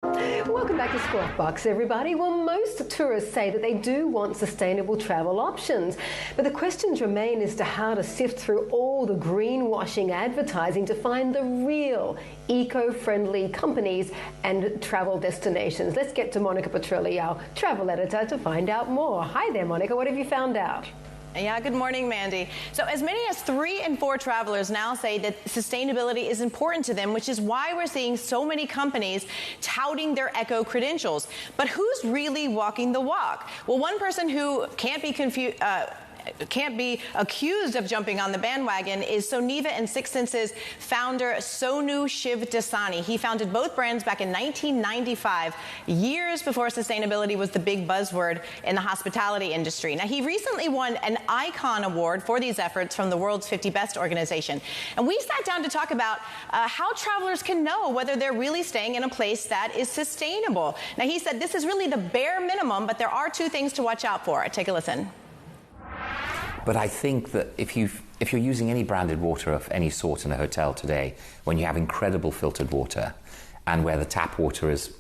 Welcome back to Squawk Box, everybody. Well, most tourists say that they do want sustainable travel options, but the questions remain as to how to sift through all the greenwashing advertising to find the real eco-friendly companies and travel destinations. Let's get to Monica Petrilli, our travel editor, to find out more. Hi there, Monica. What have you found out? Yeah, good morning, Mandy. So as many as 3 in 4 travelers now say that sustainability is important to them, which is why we're seeing so many companies touting their eco credentials. But who's really walking the walk? Well, one person who can't be accused of jumping on the bandwagon is Soneva and Six Senses founder Sonu Shivdasani. He founded both brands back in 1995, years before sustainability was the big buzzword in the hospitality industry. Now, he recently won an Icon Award for these efforts from the World's 50 Best organization. And we sat down to talk about how travelers can know whether they're really staying in a place that is sustainable. Now, he said this is really the bare minimum, but there are 2 things to watch out for. Take a listen. But I think that if you're using any branded water of any sort in a hotel today, when you have incredible filtered water and where the tap water is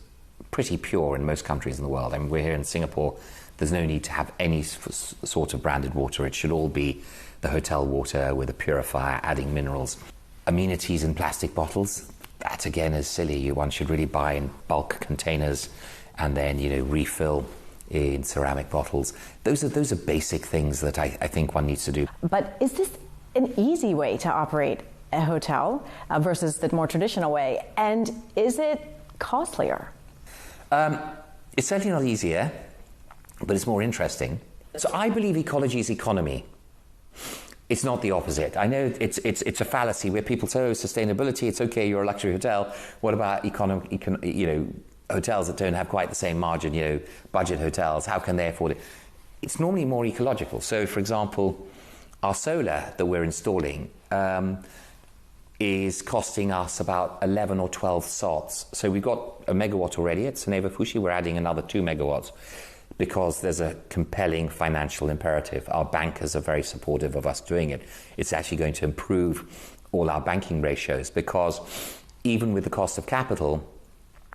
pretty pure in most countries in the world, I mean, we're here in Singapore, there's no need to have any sort of branded water. It should all be the hotel water with a purifier, adding minerals. Amenities in plastic bottles, that again is silly. One should really buy in bulk containers and then, refill in ceramic bottles. Those are basic things that I think one needs to do. But is this an easy way to operate a hotel versus the more traditional way? And is it costlier? It's certainly not easier, but it's more interesting. So I believe ecology is economy. It's not the opposite. I know it's a fallacy where people say, oh, sustainability, it's okay, you're a luxury hotel. What about hotels that don't have quite the same margin, budget hotels, how can they afford it? It's normally more ecological. So, for example, our solar that we're installing is costing us about 11 or 12 sots. So we've got a megawatt already at Soneva Fushi. We're adding another 2 megawatts because there's a compelling financial imperative. Our bankers are very supportive of us doing it. It's actually going to improve all our banking ratios because even with the cost of capital,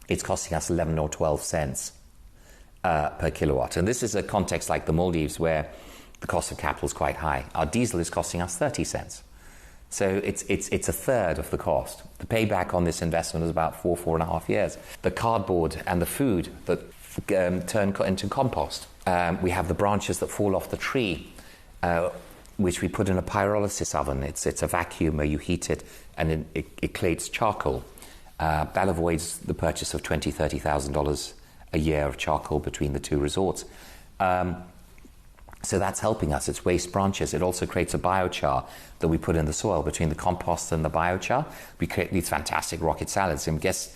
it's costing us 11 or 12 cents per kilowatt. And this is a context like the Maldives where the cost of capital is quite high. Our diesel is costing us 30 cents. So it's a third of the cost. The payback on this investment is about 4.5 years. The cardboard and the food that turn into compost. We have the branches that fall off the tree, which we put in a pyrolysis oven. It's a vacuum where you heat it and it creates charcoal. That avoids the purchase of $20,000, $30,000 a year of charcoal between the 2 resorts. So that's helping us. It's waste branches. It also creates a biochar that we put in the soil. Between the compost and the biochar, we create these fantastic rocket salads. And guests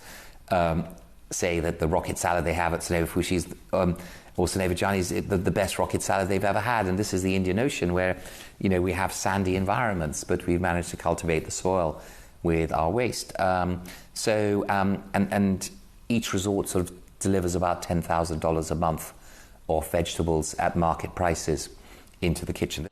say that the rocket salad they have at Soneva Fushi's or Soneva Jani is the best rocket salad they've ever had. And this is the Indian Ocean where, we have sandy environments, but we've managed to cultivate the soil with our waste. And each resort sort of delivers about $10,000 a month of vegetables at market prices into the kitchen.